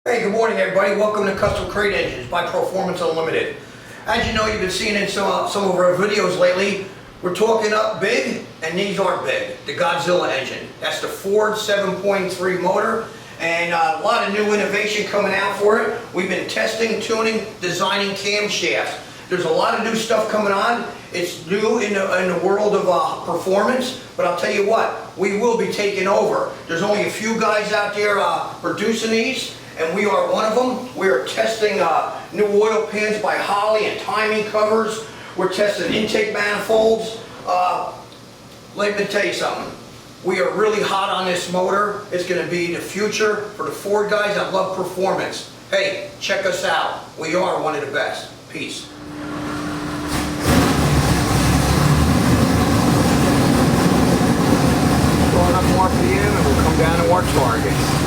Hey, good morning everybody. Welcome to Custom Crate Engines by Proformance Unlimited. As you know, you've been seeing in some of our videos lately, we're talking up big, and these are big. The Godzilla engine. That's the Ford 7.3 motor, and a lot of new innovation coming out for it. We've been testing, tuning, designing camshafts. There's a lot of new stuff coming on. It's new in the world of performance, but I'll tell you what, we will be taking over. There's only a few guys out there producing these, and we are one of them. We are testing new oil pans by Holley and timing covers. We're testing intake manifolds. Let me tell you something. We are really hot on this motor. It's going to be the future for the Ford guys that love performance. Hey, check us out. We are one of the best. Peace. Going up more for you, and we'll come down to our targets.